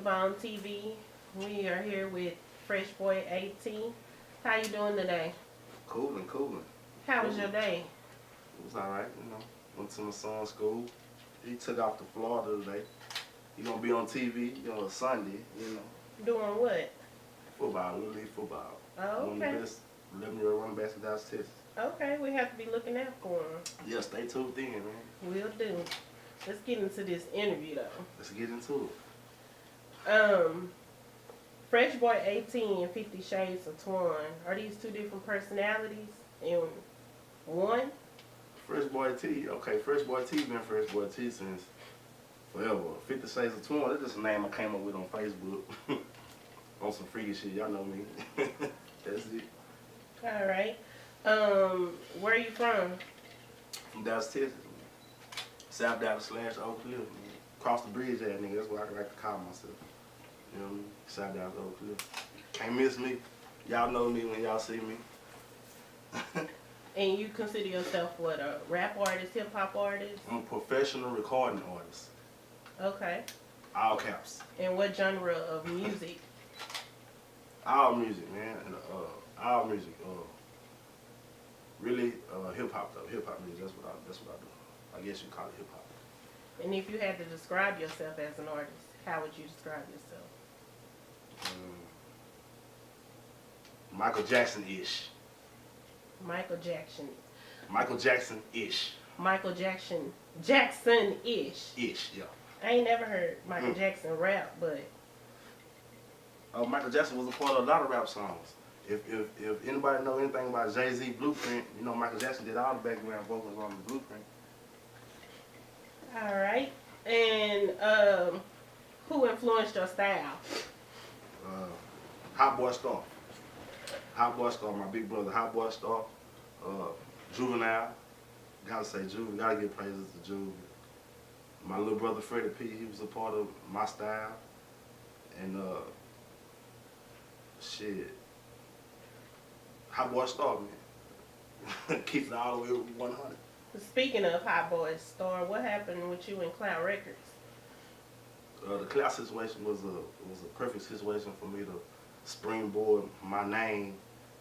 EATTHABONETV. We are here with FFRESHBOI AT. How you doing today? Cooling. How was your day? It was alright, you know. Went to my son's school. He took off to Florida today. He gonna be on TV, Sunday, Doing what? Football, Little League football. Oh, One of okay. the best 11-year-old running backs in Dallas, Texas. Okay, we have to be looking out for him. Yeah, stay tuned in, man. We'll do. Let's get into this interview, though. Let's get into it. FFRESHBOI AT and 50 Shades of Twan. Are these two different personalities in one? FFRESHBOI T. Okay, FFRESHBOI T been FFRESHBOI T since forever. 50 Shades of Twan, that's just a name I came up with on Facebook. On some freaky shit, y'all know me. That's it. Alright. Where are you from? From Dallas, Texas. South Dallas / Oak Cliff. Cross the bridge, that nigga. That's what I like to call myself. You know what I mean? South Dallas, Oak Cliff. Can't miss me. Y'all know me when y'all see me. And you consider yourself what, a rap artist, hip hop artist? I'm a professional recording artist. Okay. All caps. And what genre of music? All music, man. And, all music. Really hip hop though. Hip hop music. That's what I do. I guess you call it hip hop. And if you had to describe yourself as an artist, how would you describe yourself? Michael Jackson-ish. Michael Jackson. Michael Jackson-ish. Michael Jackson-ish. Ish, yeah. I ain't never heard Michael Jackson rap, but Michael Jackson was a part of a lot of rap songs. If anybody know anything about Jay-Z Blueprint, you know Michael Jackson did all the background vocals on the Blueprint. all right. And who influenced your style? Hot Boy Star. Hot Boy Star, my big brother, Hot Boy Star. Juvenile. Gotta say Juve, gotta give praises to Juve. My little brother Freddie P, he was a part of my style. And shit. Hot Boy Star, man. Keeps it all the way 100. Speaking of Hot Boy Star, what happened with you and Cloud Records? The Cloud situation was a perfect situation for me to springboard my name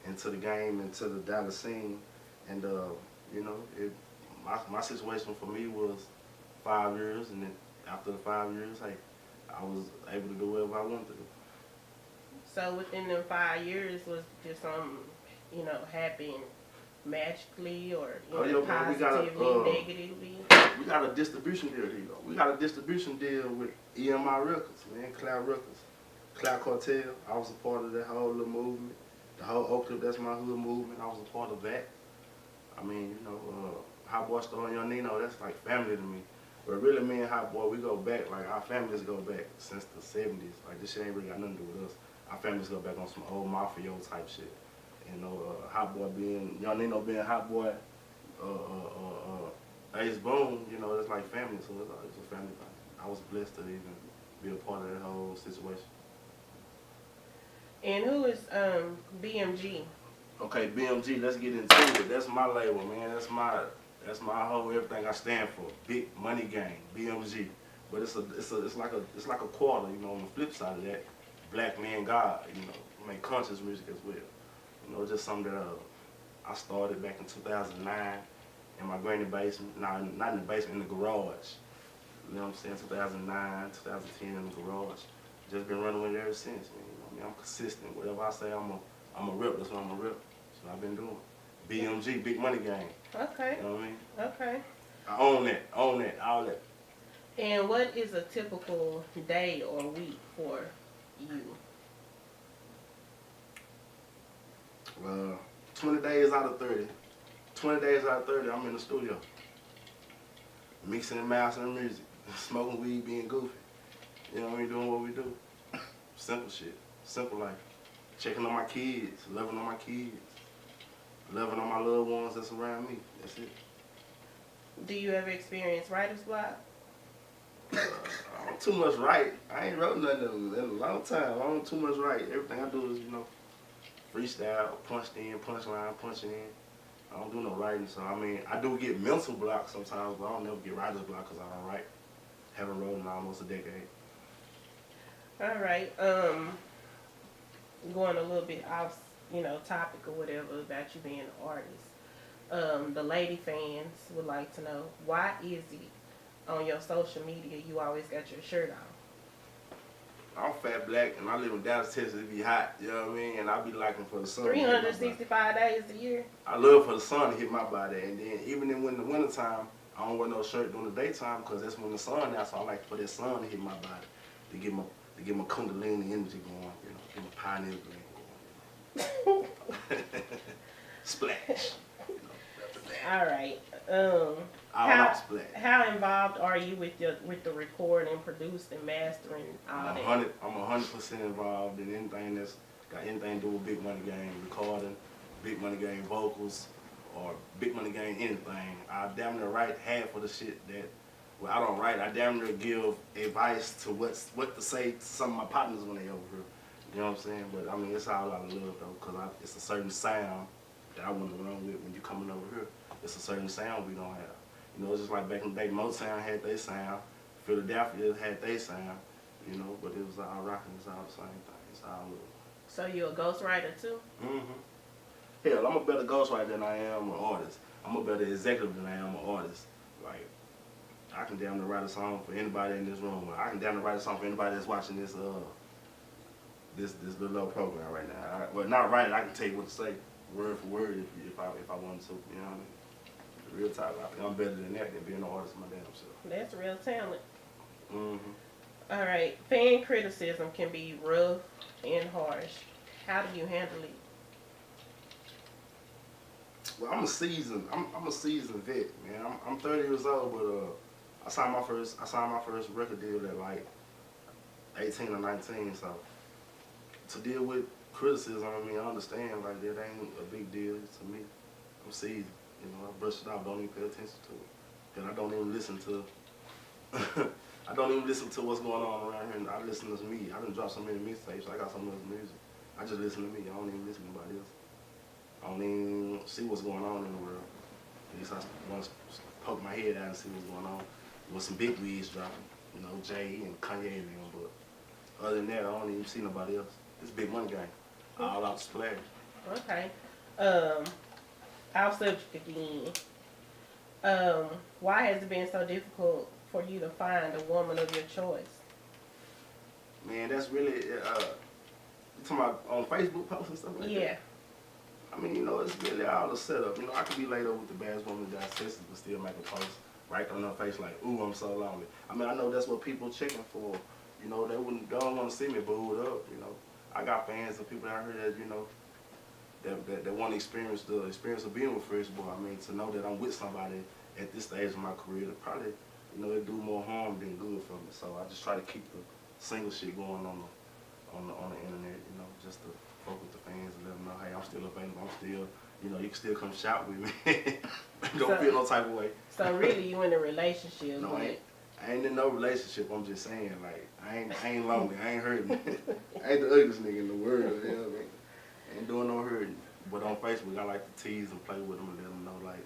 into the game, into the Dallas scene. And my situation for me was 5 years, and then after the 5 years, hey, I was able to do whatever I wanted to do. So within them 5 years, was just happened magically or positively, negatively? We got a distribution deal here, though. We got a distribution deal with EMI Records, man, Cloud Records. Cloud Cartel, I was a part of that whole little movement. The whole Oak Cliff, that's my hood movement, I was a part of that. I mean, Hot Boy Star and Young Nino, that's like family to me. But really, me and Hot Boy, we go back, like our families go back since the 70s. Like this shit ain't really got nothing to do with us. Our families go back on some old mafia type shit. Hot Boy being, Young Nino being Hot Boy, Ace Boone, that's like family, so it's a family thing. I was blessed to even be a part of that whole situation. And who is BMG? Okay, BMG, let's get into it. That's my label, man. That's my whole everything I stand for. Big Money Gang, BMG. But it's like a quarter, on the flip side of that, Black Man God, make conscious music as well. Just something that I started back in 2009 in my granny basement. Nah, not in the basement, in the garage. You know what I'm saying? 2009, 2010 in the garage. Just been running with it ever since, man. I'm consistent. Whatever I say, I'm a rep. That's what I'm a rep. That's what I've been doing. BMG, Big Money Gang. Okay. You know what I mean? Okay. I own that, all that. And what is a typical day or week for you? 20 days out of 30. 20 days out of 30, I'm in the studio. Mixing and mastering music. Smoking weed, being goofy. You know what I mean? Doing what we do. Simple shit. Simple life. Checking on my kids. Loving on my kids. Loving on my loved ones that's around me. That's it. Do you ever experience writer's block? I don't too much write. I ain't wrote nothing in a long time. I don't too much write. Everything I do is, freestyle, punched in, punchline, punching in. I don't do no writing, so I mean, I do get mental block sometimes, but I don't never get writer's block because I don't write. Haven't wrote in almost a decade. All right. Going a little bit off, topic or whatever about you being an artist. The lady fans would like to know, why is it on your social media you always got your shirt on? I'm fat black and I live in Dallas, Texas. It be hot, you know what I mean? And I be liking for the sun. 365 days a year. I love for the sun to hit my body, and then even in the winter time, I don't wear no shirt during the daytime because that's when the sun out. So I like for that sun to hit my body to get my kundalini energy going, get my pineal gland going. Splash. All right. How involved are you with the recording, producing, mastering, all that? I'm 100% involved in anything that's got anything to do with Big Money Game recording, Big Money Game vocals, or Big Money Game anything. I damn near write half of the shit that. Well, I don't write. I damn near give advice to what to say to some of my partners when they over here. You know what I'm saying? But I mean, it's all out of love though, because it's a certain sound that I want to run with when you coming over here. It's a certain sound we don't have. It's just like back in the day, Motown had their sound, Philadelphia had their sound, but it was all rocking, it's all the same thing, it's all love. So you're a ghostwriter too? Mm-hmm. Hell, I'm a better ghostwriter than I am an artist. I'm a better executive than I am an artist. Like, I can damn near write a song for anybody in this room. I can damn near write a song for anybody that's watching this little program right now. Well, not write it, I can tell you what to say, word for word, if I wanted to, you know what I mean? Real talk, I think I'm better than that than being an artist my damn self. That's real talent. Mm-hmm. All right. Fan criticism can be rough and harsh. How do you handle it? Well, I'm a seasoned vet, man. I'm 30 years old, but I signed my first record deal at like 18 or 19. So to deal with criticism, I mean, I understand like that ain't a big deal to me. I'm seasoned. I brush it off, don't even pay attention to it. Then I don't even listen to I don't even listen to what's going on around here. And I listen to me. I done dropped so many mixtapes, I got so much music. I just listen to me. I don't even listen to anybody else. I don't even see what's going on in the world. At least I want to poke my head out and see what's going on. With some big wigs dropping, Jay and Kanye and them, but other than that, I don't even see nobody else. It's Big Money Game. All out to splash. Okay. Off subject again. Why has it been so difficult for you to find a woman of your choice? Man, that's really, you talking about on Facebook posts and stuff like that? Yeah. I mean, it's really all the setup. I could be laid up with the baddest woman that I Texas, but still make a post right on her face like, ooh, I'm so lonely. I mean, I know that's what people checking for. They don't want to see me booed up, I got fans of people out here that, that want to experience the experience of being with FFRESHBOI. I mean, to know that I'm with somebody at this stage of my career, that probably, it do more harm than good for me. So I just try to keep the single shit going on the internet, just to fuck with the fans and let them know, hey, I'm still available. I'm still, you can still come shout with me. Don't feel no type of way. So really, you in a relationship? No, I ain't in no relationship. I'm just saying, like, I ain't lonely. I ain't hurting. I ain't the ugliest nigga in the world. I ain't doing no hurting. But on Facebook, I like to tease and play with them and let them know, like,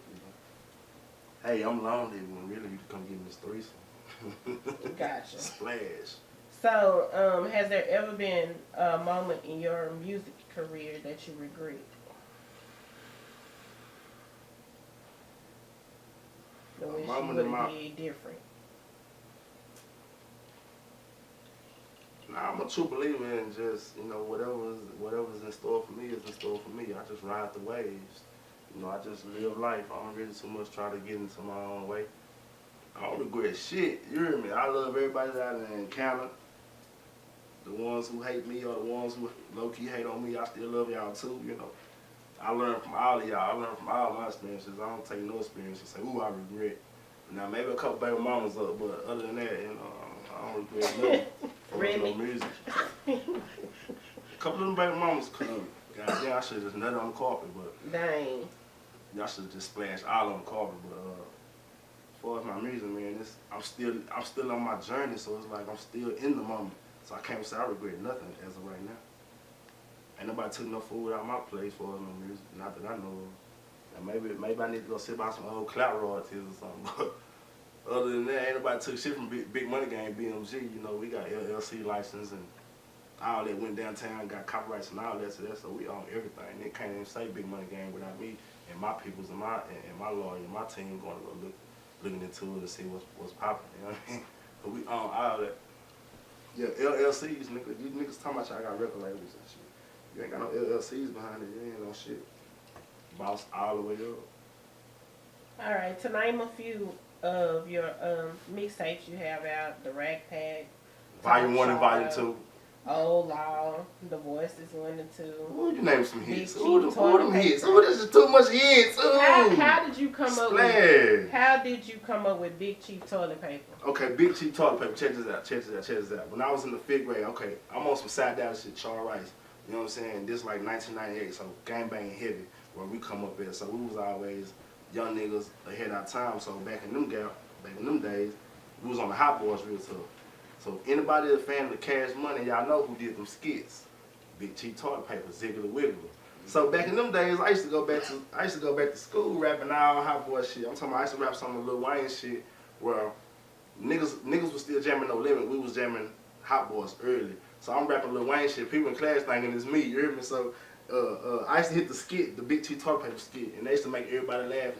hey, I'm lonely when really you can come give me this threesome. Gotcha. Splash. So, has there ever been a moment in your music career that you regret? The wish you would have did different. Nah, I'm a true believer in just, whatever's in store for me is in store for me. I just ride the waves. I just live life. I don't really too much try to get into my own way. I don't regret shit. You hear me? I love everybody that I encounter. The ones who hate me or the ones who low-key hate on me, I still love y'all too, I learn from all of y'all. I learn from all my experiences. I don't take no experience and say, ooh, I regret. Now, maybe a couple baby mamas up, but other than that, I don't regret nothing. Really? No music. A couple of them baby mamas come. Goddamn, I should have just nutted on the carpet, but dang. Y'all should have just splashed all on the carpet. But as far as my music, man, I'm still on my journey, so it's like I'm still in the moment. So I can't say I regret nothing as of right now. Ain't nobody took no food out of my place for no music, not that I know of. And maybe I need to go sit by some old clout royalties or something. But other than that, ain't nobody took shit from Big Money Game, BMG. We got LLC license and all that went downtown, got copyrights and all that, so we own everything. They can't even say Big Money Game without me and my peoples and my lawyer and my team going to go looking into it to see what's popping. You know what I mean? But we own all that. Yeah, LLCs, nigga. You niggas talking about y'all got record labels and shit. You ain't got no LLCs behind it. You ain't no shit. Boss all the way up. All right, to name a few of your mixtapes you have out: The Rack Pack, Volume 1 and Volume 2. Old Law, The Voices 1 and 2. Ooh, you name some hits. Ooh, them hits. Ooh, this is too much hits. Ooh. How did you come up with? How did you come up with Big Cheap Toilet Paper? Okay, Big Cheap Toilet Paper. Check this out. When I was in the 5th grade, okay, I'm on some side down shit, Charles Rice. You know what I'm saying? This like 1998, so gang bang heavy where we come up at. So we was always young niggas ahead of our time. So back in them days, we was on the Hot Boys real tough. So if anybody is a fan of the Cash Money, y'all know who did them skits. Big Cheap Toilet Paper, Ziggler Wiggler. So back in them days, I used to go back to school rapping all Hot Boy shit. I'm talking about I used to rap some of Lil Wayne shit where niggas was still jamming No Limit. We was jamming Hot Boys early. So I'm rapping Lil Wayne shit. People in class thinking it's me, you hear me? So I used to hit the skit, the Big Cheap Toilet Paper skit, and they used to make everybody laugh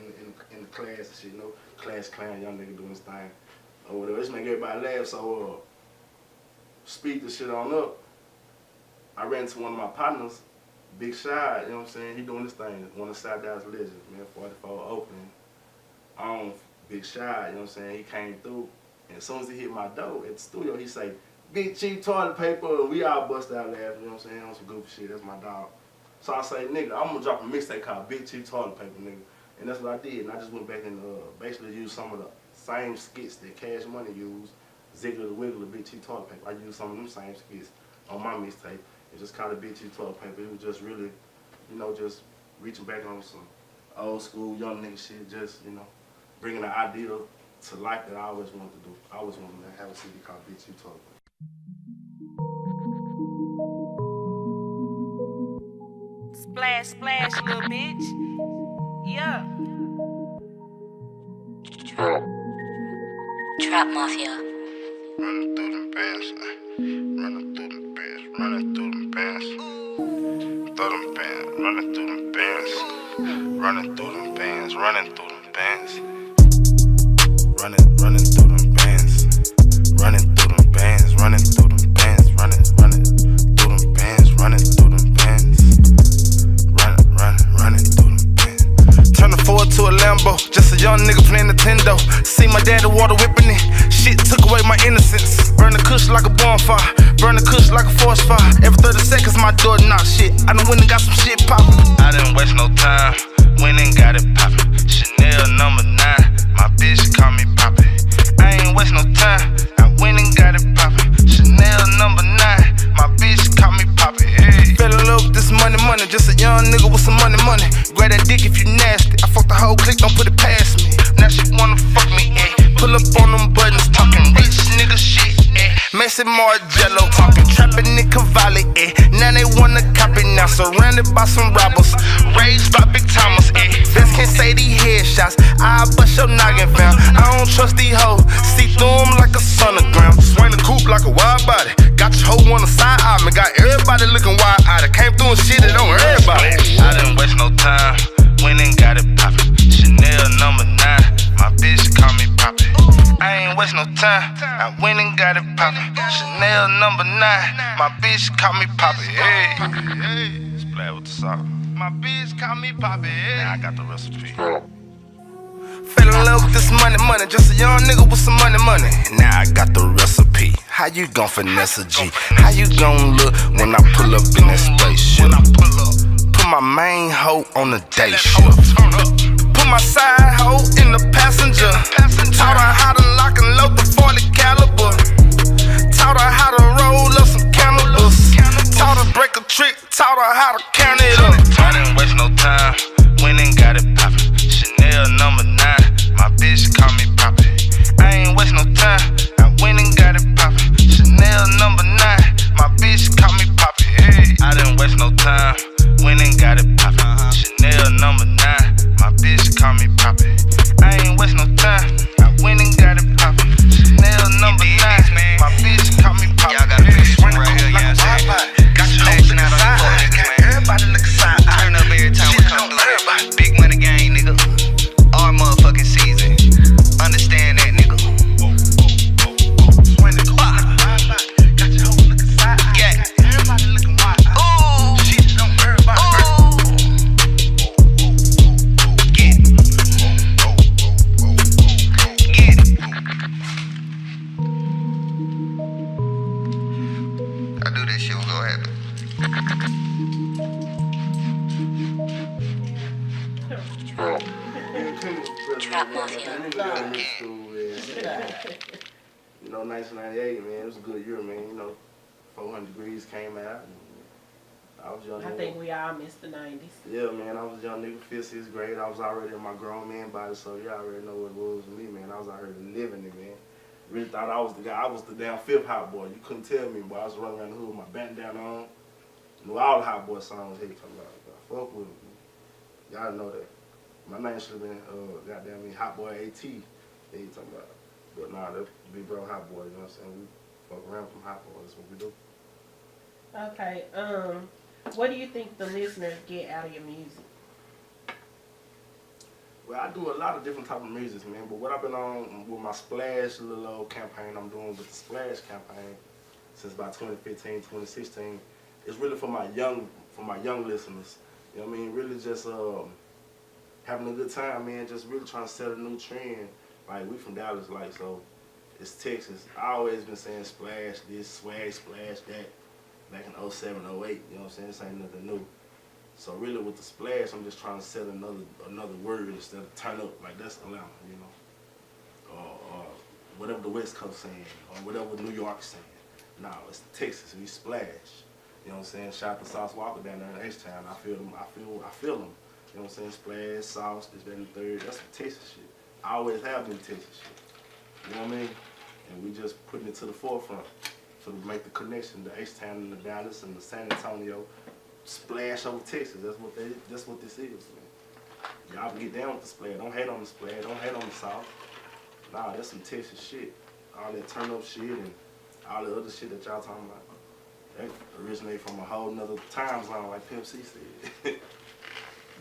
in the class and shit, you know? Class clown, young nigga doing his thing or whatever. They used to make everybody laugh. So speed the shit on up. I ran into one of my partners, Big Shy, you know what I'm saying? He doing this thing, one of South Dallas legends, man, 44 opening. Big Shy, you know what I'm saying? He came through, and as soon as he hit my door at the studio, he say, Big Cheap Toilet Paper, and we all bust out laughing, you know what I'm saying? On some goofy shit, that's my dog. So I say, nigga, I'm gonna drop a mixtape called Big Cheap Toilet Paper, nigga. And that's what I did, and I just went back and basically used some of the same skits that Cash Money used, Ziggler the Wiggler, Big Cheap Toilet Paper. I used some of them same skits on my mixtape. It just called it Big Cheap Toilet Paper. It was just really, you know, just reaching back on some old school young nigga shit, just, you know, bringing an idea to life that I always wanted to do. I always wanted to have a CD called Big Cheap Toilet Paper. Splash, splash, little bitch. Yeah. Trap Mafia. Running through them bands, running through them bands, running through them bands, through them bands, running through them bands, running through them bands, running through them bands, running through them bands, running through them bands, running through them bands, running through them bands, running through them bands, running through them bands. Turn the Ford to a Lambo, just a young nigga playing Nintendo. See my daddy water whipping it. Shit took away my innocence. Burn the kush like a bonfire. Burn the kush like a forest fire. Every 30 seconds my door knock shit. I done went and got some shit poppin'. I didn't waste no time. Went and got it poppin'. Chanel number 9. My bitch call me poppin'. I ain't waste no time. I went and got it poppin'. Chanel number 9. My bitch call me poppin'. Hey. Fell in love with this money. Just a young nigga with some money. Grab that dick if you nasty. I fuck the whole clique, don't put it past me. Now she wanna fuck me, eh. Pull up on them buttons, talking rich nigga shit, eh. Messi Margello, talking trappin' Nick Cavalli, eh. Now they wanna copy now, surrounded by some robbers. Raged by Big Thomas, eh. Best can't say these headshots, I bust your noggin, fam. I don't trust these hoes, see through them like a sonogram. Swing the coupe like a wide body, got your hoe on the side eye, man. Got everybody looking wide-eyed, I came through and shit it on everybody. I didn't waste no time, went and got it poppin'. Chanel number 9, my bitch call me poppin'. I ain't waste no time, I went and got it poppin'. Chanel number 9, my bitch call me poppin'. Hey, splat with the salt. My bitch call me poppin'. Now I got the recipe. Fell in love with this money, just a young nigga with some money. Now I got the recipe. How you gon' finesse a G? How you gon' look when I pull up in that spaceship? Put my main hoe on the day shift. Put my side hoe in the passenger. Taught her how to lock and load the 40 caliber. Taught her how to roll up some cannabis. Taught her break a trick. Taught her how to count it up. I didn't waste no time. Went and got it poppin'. Chanel number 9. My bitch call me poppin'. I ain't waste no time. I went and got it poppin'. Chanel number 9. My bitch call me poppin'. Hey. I didn't waste no time. Went and got it poppin'. Chanel number 9. My bitch call me poppin'. I ain't waste no time. I went and got it poppin'. Chanel number 9. My bitch call me poppin'. Y'all got a picture right here, you know what I'm saying? You know, 1998, man, it was a good year, man. You know, 400 Degrees came out. And I was young. I think we all missed the 90s. Yeah, man, I was a young nigga, 5th, 6th grade. I was already in my grown man body, so y'all already know what it was with me, man. I was out here living it, man. Really thought I was the guy. I was the damn 5th hot boy. You couldn't tell me, boy. I was running around the hood with my bandana on. Knew all the hot boy songs he talking about. Fuck with me. Y'all know that. My name should have been, goddamn me, Hot Boy AT. He talking about. But nah, that big bro hot boy, you know what I'm saying? We fuck around from hot boys. That's what we do. Okay, what do you think the listeners get out of your music? Well, I do a lot of different type of music, man. But what I've been on with my Splash little old campaign I'm doing with the Splash campaign since about 2015, 2016, is really for my young listeners. You know what I mean? Really just having a good time, man. Just really trying to set a new trend. Like, we from Dallas, like, so it's Texas. I always been saying splash this, swag, splash that, back in 07, 08, you know what I'm saying? This ain't nothing new. So really with the splash, I'm just trying to set another word instead of turn up, like that's Atlanta, you know? Or whatever the West Coast saying, or whatever New York's saying. No, it's Texas, we splash. You know what I'm saying? Shout out to Sauce Walker down there in H-Town. I feel them. You know what I'm saying? Splash, sauce, this, that, and the third. That's some Texas shit. I always have been Texas shit. You know what I mean? And we just putting it to the forefront to make the connection, the H-Town and the Dallas and the San Antonio splash over Texas. That's what this is, man. Y'all can get down with the splash. Don't hate on the splash. Don't hate on the South. Nah, that's some Texas shit. All that turn up shit and all the other shit that y'all talking about. That originated from a whole nother time zone, like Pimp C said.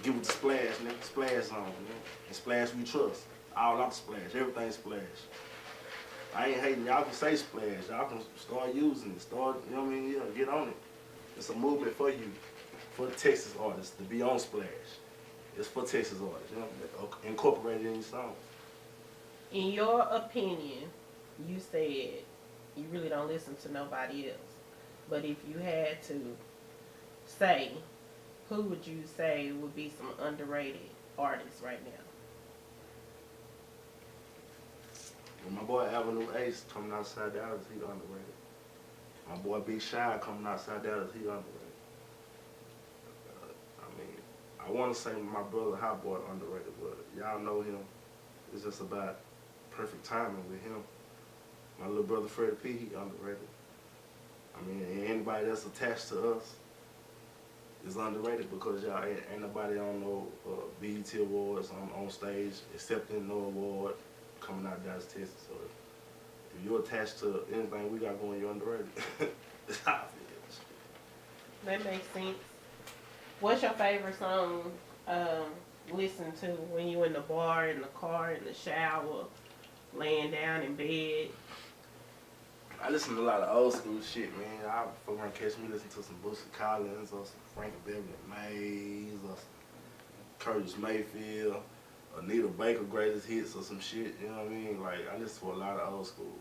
Get with the splash, nigga. Splash zone, man. And splash we trust. All out the splash. Everything splash. I ain't hating. Y'all can say splash. Y'all can start using it. Start, you know what I mean? Yeah, get on it. It's a movement for you, for the Texas artists to be on splash. It's for Texas artists, you know, incorporated in your song. In your opinion, you said you really don't listen to nobody else. But if you had to say, who would you say would be some underrated artists right now? Well, my boy Avenue Ace coming outside Dallas, he underrated. My boy Big Shy coming outside Dallas, he underrated. I mean, I want to say my brother Hot Boy underrated, but y'all know him. It's just about perfect timing with him. My little brother Freddie P, he underrated. I mean, anybody that's attached to us is underrated because y'all ain't nobody on no BET Awards on stage accepting no award coming out of Dallas, Texas. So if you're attached to anything we got going, you're underrated. That's how I feel. That makes sense. What's your favorite song listen to when you in the bar, in the car, in the shower, laying down in bed? I listen to a lot of old school shit, man. I fuck around catch me listen to some Boosie Collins or some Frankie Beverly Mays or some Curtis Mayfield, Anita Baker greatest hits or some shit, you know what I mean? Like, I listen to a lot of old school,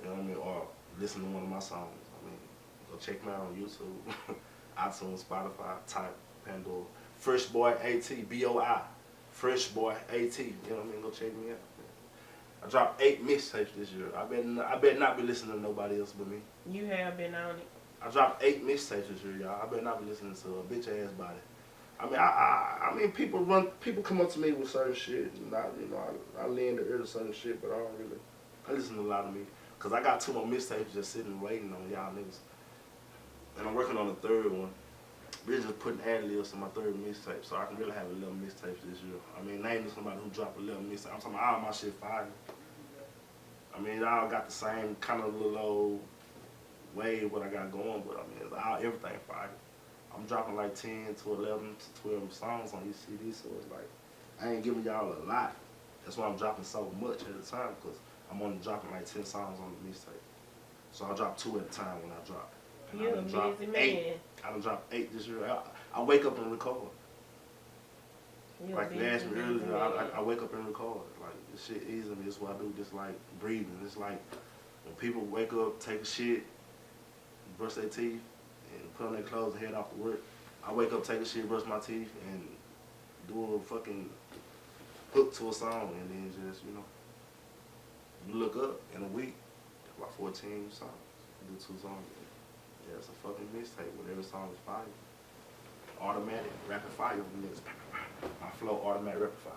you know what I mean? Or listen to one of my songs. I mean, go check me out on YouTube, iTunes, Spotify, type, Pandora. FFRESHBOI AT, BOI, FFRESHBOI AT, you know what I mean? Go check me out. I dropped 8 mixtapes this year. I bet not be listening to nobody else but me. You have been on it. I dropped 8 mixtapes this year, y'all. I bet not be listening to a bitch ass body. I mean, people come up to me with certain shit, and I lean to ear to certain shit, but I listen to a lot of me, cause I got 2 more mixtapes just sitting waiting on y'all niggas, and I'm working on the 3rd one. We're just putting ad-libs on my 3rd mixtape, so I can really have 11 mixtapes this year. I mean, name somebody who dropped 11 mixtapes. I'm talking about all my shit fire. I mean, it all got the same kind of little old wave what I got going, but I mean, it's all, everything fire. I'm dropping like 10 to 11 to 12 songs on each CD, so it's like, I ain't giving y'all a lot. That's why I'm dropping so much at a time, because I'm only dropping like 10 songs on the mixtape. So I drop 2 at a time when I drop. You're a busy man. I done dropped 8 this year. I wake up and record. You're like they asked me earlier, man. I wake up and record. Like, this shit easy to me. This is what I do. Just like breathing. It's like when people wake up, take a shit, brush their teeth, and put on their clothes and head off to work. I wake up, take a shit, brush my teeth, and do a fucking hook to a song, and then just, you know, you look up in a week, about 14 songs. Do 2 songs. Yeah, it's a fucking mixtape with every song is fire. Automatic, rapid fire. My flow, automatic, rapid fire.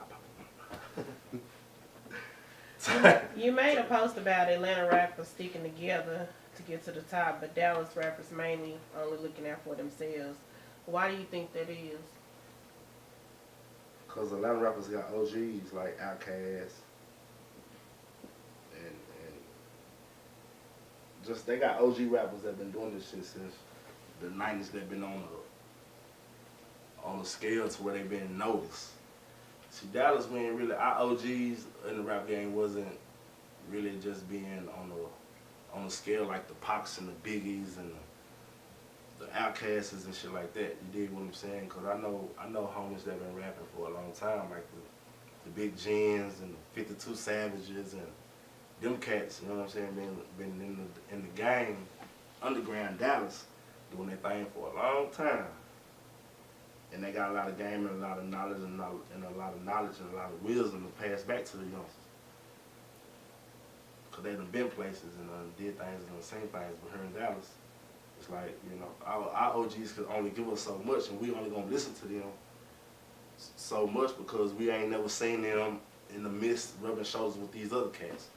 You made a post about Atlanta rappers sticking together to get to the top, but Dallas rappers mainly only looking out for themselves. Why do you think that is? Because Atlanta rappers got OGs like Outkast, and just they got OG rappers that been doing this shit since the 90s. They've been on the scale to where they've been noticed. See, Dallas, we ain't really, our OGs in the rap game wasn't really just being on the scale like the Pacs and the Biggies and the Outcasts and shit like that. You dig what I'm saying? Because I know homies that been rapping for a long time, like the Big Gens and the 52 Savages and them cats. You know what I'm saying? Been in the game, underground Dallas, doing their thing for a long time. And they got a lot of game and a lot of knowledge and a lot of wisdom to pass back to the youngsters. Because they done been places and did things and done seen things. But here in Dallas, it's like, you know, our OGs could only give us so much, and we only gonna listen to them so much because we ain't never seen them in the midst rubbing shoulders with these other cats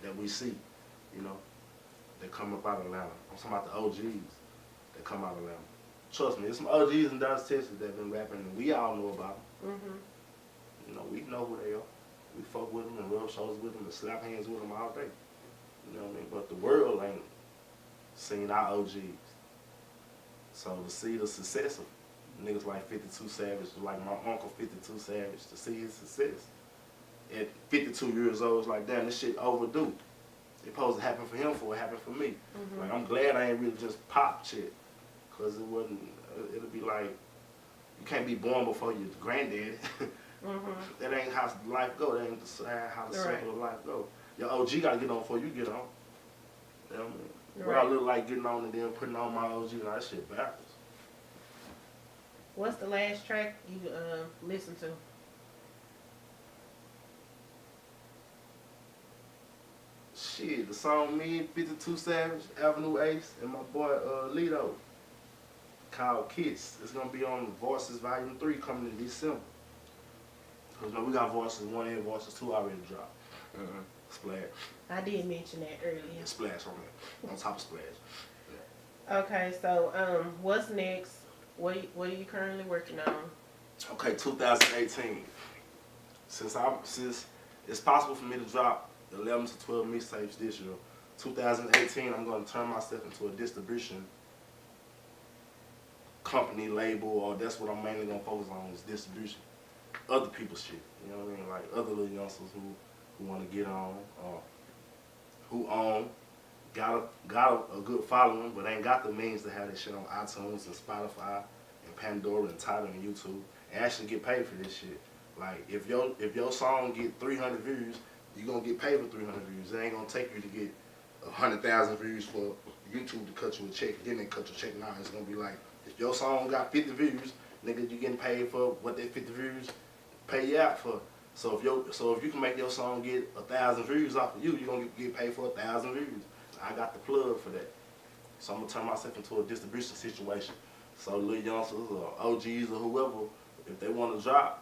that we see, you know, that come up out of Atlanta. I'm talking about the OGs that come out of Atlanta. Trust me, there's some OGs in Dallas, Texas that been rapping, and we all know about them. Mm-hmm. You know, we know who they are. We fuck with them and rub shoulders with them and slap hands with them all day. You know what I mean? But the world ain't seen our OGs. So to see the success of niggas like 52 Savage, like my uncle 52 Savage, to see his success at 52 years old, it's like, damn, this shit overdue. It's supposed to happen for him before it happened for me. Mm-hmm. Like, I'm glad I ain't really just pop shit. Because it wouldn't, it'll be like, you can't be born before your granddaddy. Mm-hmm. That ain't how life go. That ain't how the circle of life go. Your OG got to get on before you get on. You know what I mean? What I look like getting on and then putting on my OG, like, that shit backwards. What's the last track you listened to? Shit, the song me, 52 Savage, Avenue Ace, and my boy Lido, called Kiss. It's gonna be on Voices Volume 3 coming in December. Cause you know, we got Voices 1 and Voices 2 already dropped. Splash. I did mention that earlier. Yeah, Splash on there, on top of Splash. Yeah. Okay, so what's next? What are you currently working on? Okay, 2018. Since it's possible for me to drop 11 to 12 mixtapes this year, 2018 I'm gonna turn myself into a distribution company, label, or that's what I'm mainly gonna focus on is distribution. Other people's shit, you know what I mean? Like other little youngsters who wanna get on, who own, got a good following, but ain't got the means to have this shit on iTunes and Spotify and Pandora and Tidal and YouTube, and actually get paid for this shit. Like if your song get 300 views, you gonna get paid for 300 views. It ain't gonna take you to get 100,000 views for YouTube to cut you a check. Then they cut your check. Now it's gonna be like, if your song got 50 views, nigga, you getting paid for what that 50 views pay you out for. So if you can make your song get 1,000 views off of you, you gonna get paid for 1,000 views. I got the plug for that. So I'm gonna turn myself into a distribution situation. So little youngsters or OGs or whoever, if they wanna drop,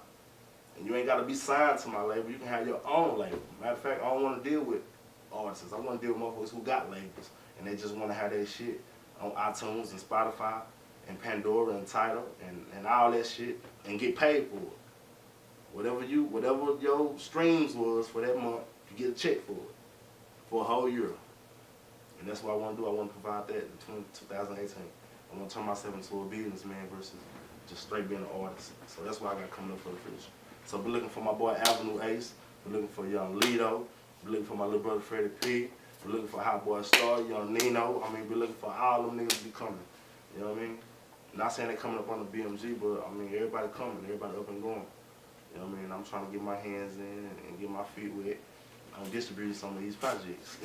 and you ain't gotta be signed to my label, you can have your own label. Matter of fact, I don't wanna deal with artists. I wanna deal with motherfuckers who got labels and they just wanna have their shit on iTunes and Spotify and Pandora and Tidal and all that shit and get paid for it. Whatever your streams was for that month, you get a check for it for a whole year. And that's what I want to do. I want to provide that in 2018. I want to turn myself into a businessman versus just straight being an artist. So that's what I got coming up for the future. So be looking for my boy Avenue Ace. Be looking for young Lido. Be looking for my little brother Freddie P. Be looking for Hot Boy Star, young Nino. I mean, be looking for all them niggas to be coming. You know what I mean? Not saying they coming up on the BMG, but I mean, everybody coming. Everybody up and going. You know what I mean? I'm trying to get my hands in and get my feet wet. I'm distributing some of these projects.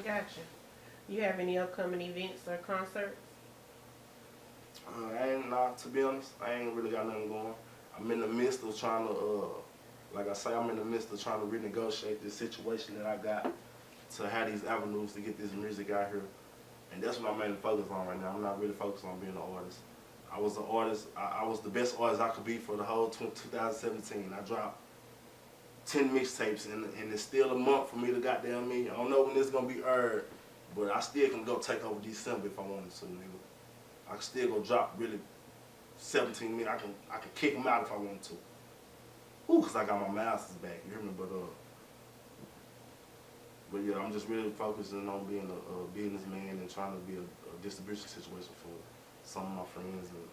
Gotcha. You have any upcoming events or concerts? to be honest. I ain't really got nothing going. I'm in the midst of trying to, like I say, I'm in the midst of trying to renegotiate this situation that I got to have these avenues to get this music out here. And that's what I'm mainly focused on right now. I'm not really focused on being an artist. I was an artist. I was the best artist I could be for the whole 2017. I dropped 10 mixtapes, and it's still a month for me to goddamn me. I don't know when this is gonna be aired, but I still can go take over December if I wanted to, nigga. I can still go drop really 17 minutes. I can kick them out if I wanted to. Ooh, cause I got my masters back. You hear me? But yeah, I'm just really focusing on being a businessman and trying to be a distribution situation for some of my friends and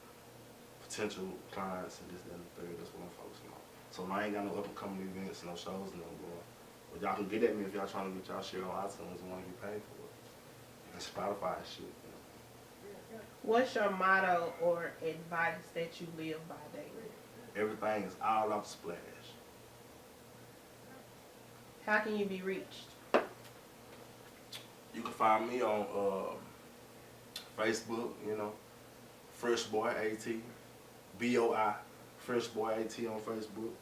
potential clients and this, that, and the third. That's what I'm focusing on. So I ain't got no up and coming events, no shows, no going. But y'all can get at me if y'all trying to get y'all shit on iTunes and want to get paid for it. And Spotify and shit. You know. What's your motto or advice that you live by daily? Everything is all out the splash. How can you be reached? You can find me on Facebook, you know, FFRESHBOI AT, BOI, FFRESHBOI AT on Facebook.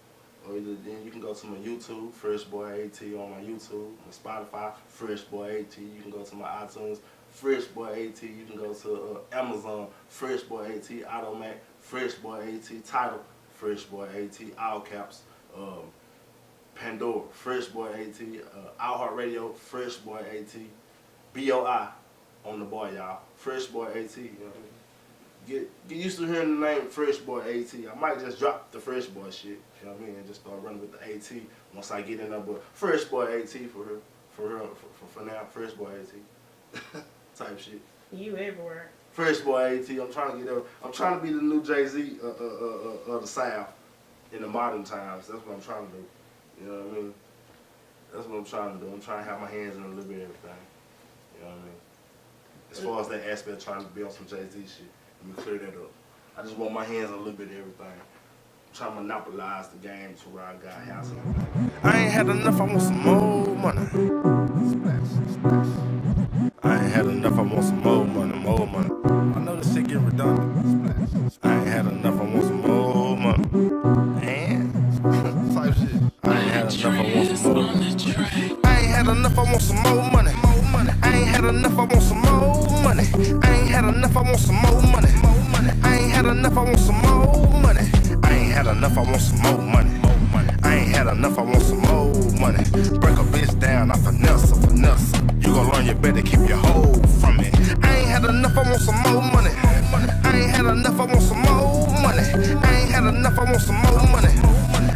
Or then you can go to my YouTube, FFRESHBOI AT on my YouTube, my Spotify, FFRESHBOI AT. You can go to my iTunes, FFRESHBOI AT. You can go to Amazon, FFRESHBOI AT, Automac, FFRESHBOI AT, Tidal, FFRESHBOI AT, all caps, Pandora, FFRESHBOI AT, iHeartRadio, FFRESHBOI AT, BOI on the boy, y'all. FFRESHBOI AT. You know, get used to hearing the name FFRESHBOI AT. I might just drop the FFRESHBOI shit. You know what I mean? And just start running with the AT once I get in there. But FFRESHBOI AT for now. FFRESHBOI AT type shit. You everywhere. FFRESHBOI AT. I'm trying to get there. I'm trying to be the new Jay-Z of the South in the modern times. That's what I'm trying to do. You know what I mean? That's what I'm trying to do. I'm trying to have my hands in a little bit of everything. You know what I mean? As far as that aspect of trying to be on some Jay-Z shit, let me clear that up. I just want my hands in a little bit of everything. I'm trying to monopolize the game to where I got housing. I ain't had enough, I want some more money. I ain't had enough, I want some more money, more money. I know this shit get redundant. I ain't had enough, I want some more money. And type shit. I ain't had enough, I want some more money. I ain't had enough, I want some more money. I ain't had enough, I want some more money. I ain't had enough, I want some more money. I ain't had enough, I want some more money. I ain't had enough, I want some more money. I ain't had enough, I want some more money. Break a bitch down, I finesse her, finesse her. You gon' learn you better keep your hold from me. I ain't had enough, I want some more money. I ain't had enough, I want some more money. I ain't had enough, I want some more money.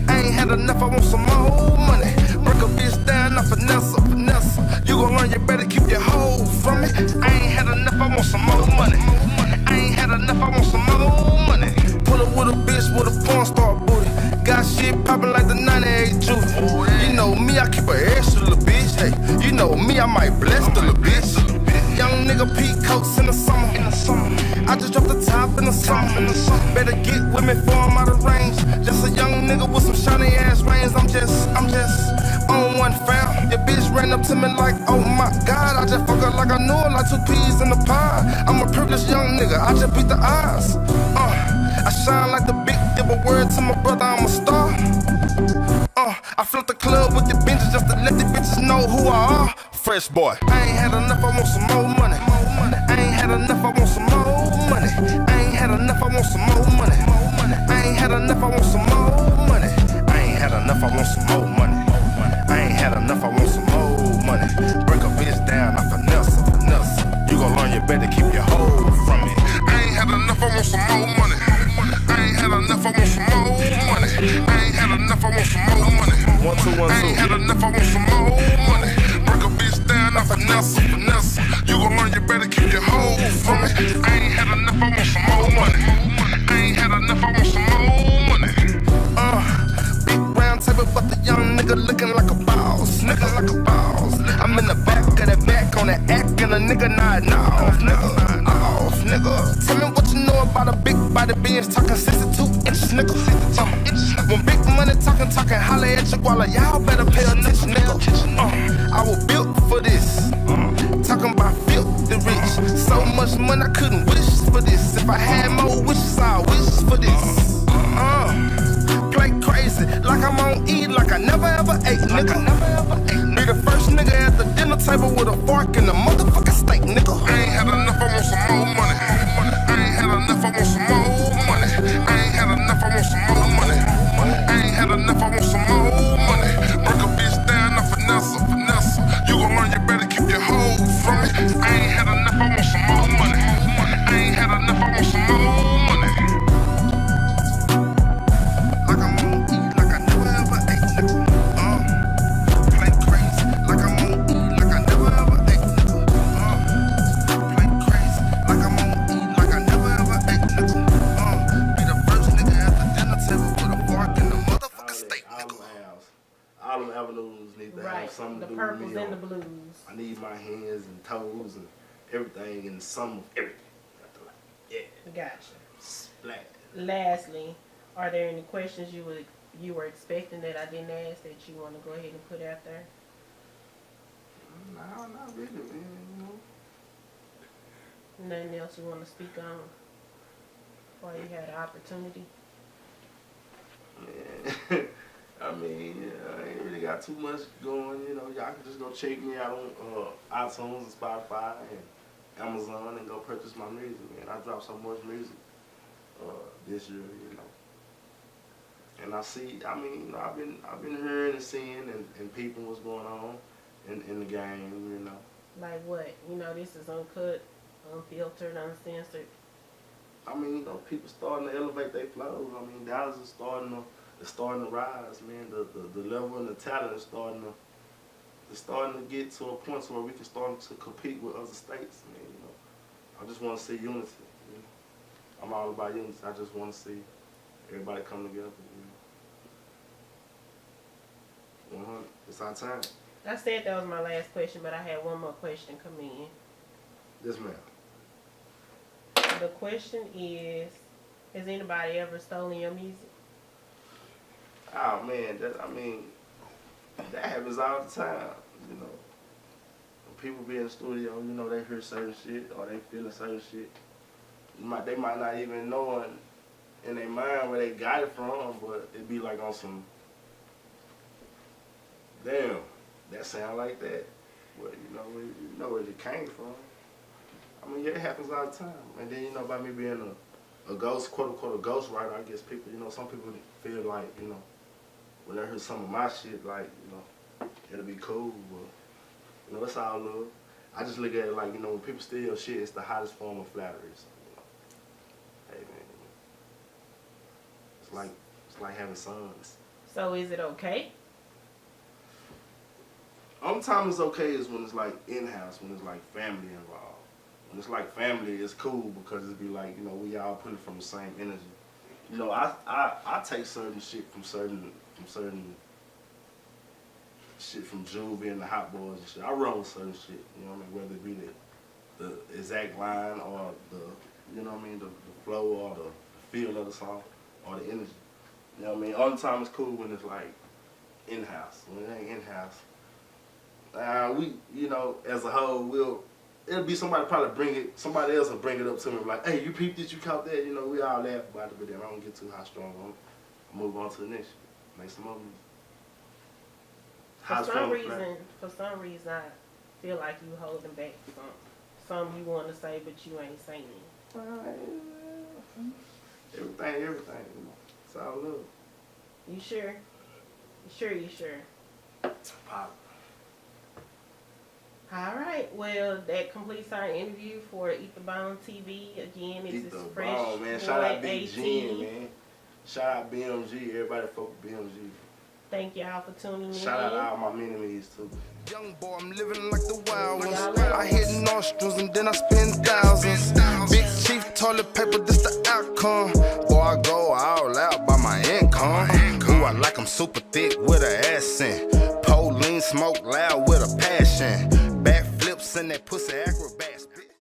I ain't had enough, I want some more money. Break a bitch down, I finesse her, finesse her. You gon' learn you better keep your hold from me. I ain't had enough, I want some more money. I ain't had enough, I want some more money. Pull up with a bitch with a porn star booty. Got shit poppin' like the 98 Judy. You know me, I keep a extra little bitch. Hey, you know me, I might bless the little bitch. Young nigga peacoats in the summer. I just dropped the top in the summer. Better get with me before I'm out of range. Just a young nigga with some shiny ass rings. I'm just on one fam. Your bitch ran up to me like, oh my god. I just fuck her like I knew her, like 2 peas in the pie. I'm a privileged young nigga, I just beat the odds. I shine like the big, give a word to my brother, I'm a star. I flip the club with the benches just to let the bitches know who I are. Fresh boy. I ain't had enough, I want some more money. I ain't had enough, I want some more money. I ain't had enough, I want some more money. I ain't had enough, I want some more money. I ain't had enough, I want some more money. I ain't had enough, I want some more money. Break a bitch down, I finesse her, finesse her. You gon' learn you better keep your hold from me. I ain't had enough, I want some more money. I ain't had enough, I want some more money. I ain't had enough, I want some more money. 1, 2, 1, 2. I ain't had enough, I want some more money. Break a bitch down, I finesse her, finesse her. You gon' learn you better keep your hold from me. I ain't had enough, I want some more money. I ain't had enough, I want some more money. Big round table, but the young nigga looking like a boss. Nigga like a boss. I'm in the back of the back on that act, and a nigga nodding off. Nigga, off, nigga. Tell me what you know about a big body beings talking 62 inches, nigga. When big money talking, holla at your wallet, y'all better pay attention, nigga. I was built for this. Talking about filthy rich. So much money I couldn't wish for this. If I had more wishes, I wish table with a fork and a motherfucking steak, nigga. I ain't had enough, I want some more money. I ain't had enough, I want some more money. I ain't had enough, I want some more money. I ain't had enough, I want some more money. Break a bitch down, I finesse her. You gon' learn, you better keep your hoe from me. I ain't had enough, I want some more money. I ain't had enough, I want some more money. Like I'm on E, like I never ever ate, nigga. Play crazy, like I'm on E, like I never ever ate, nigga. Play crazy, like I'm on E, like I never ever ate, nigga. Be the first nigga at the dinner table with a fork and a motherfucking steak, nigga. All them avenues need to have something to do with me. The purples and the blues. I need my hands and toes and everything and some of everything. Yeah. Gotcha. Splash. Lastly, are there any questions you were expecting that I didn't ask that you want to go ahead and put out there? No, not really, man. Nothing else you want to speak on while you had the opportunity? Yeah. I mean, yeah, I ain't really got too much going, you know. Y'all can just go check me out on iTunes and Spotify and Amazon and go purchase my music, man. I dropped so much music this year, you know. And I see, I mean, you know, I've been hearing and seeing and peeping what's going on in the game, you know. Like what? You know, this is uncut, unfiltered, uncensored. I mean, you know, people starting to elevate their flows. I mean, Dallas is starting to rise, man. The level and the talent is starting to get to a point where we can start to compete with other states, man. You know, I just want to see unity. You know? I'm all about unity. I just want to see everybody come together. You know? 100. It's our time. I said that was my last question, but I had one more question come in. Yes, ma'am. The question is, has anybody ever stolen your music? Oh man, that happens all the time, you know. When people be in the studio, you know, they hear certain shit or they feeling certain shit. They might not even know in their mind where they got it from, but it be like on some, damn, that sound like that. Well, you know where it came from. I mean, yeah, it happens all the time. And then, you know, by me being a ghost, quote unquote, a ghost writer, I guess people, you know, some people feel like, you know, when they hear some of my shit, like, you know, it'll be cool, but, you know, it's all love. I just look at it like, you know, when people steal your shit, it's the hottest form of flattery. So, you know, hey, man, it's like having sons. So is it okay? Only time it's okay is when it's like in-house, when it's like family involved. When it's like family, it's cool because it'd be like, you know, we all put it from the same energy. You know, I take certain shit from certain shit from Juvie and the Hot Boys and shit. I run with certain shit, you know what I mean? Whether it be the exact line or the, you know what I mean, the flow or the feel of the song or the energy. You know what I mean? Only time it's cool when it's like in-house. When it ain't in-house, we, you know, as a whole, it'll be somebody somebody else will bring it up to me like, hey, you peeped it, you caught that, you know, we all laugh about it, but then I don't get too high strong on it. Move on to the next shit. Make some more music. For some reason, I feel like you holding back some you want to say, but you ain't saying it. Everything, you know. It's all love. You sure? You sure? Pop. All right. Well, that completes our interview for EATTHABONETV. Again, it's Fresh man. Shout out Big Jen, man. Shout out BMG. Everybody fuck with BMG. Thank y'all for tuning in. Shout out all my mini-me's too. Young boy, I'm living like the wild ones. I hit nostrils and then I spend thousands. Big chief toilet paper, this the outcome. Boy, I go all out by my income. Ooh, I like 'em super thick with an accent. Lean, smoke loud with a passion. Back flips and that pussy acrobat.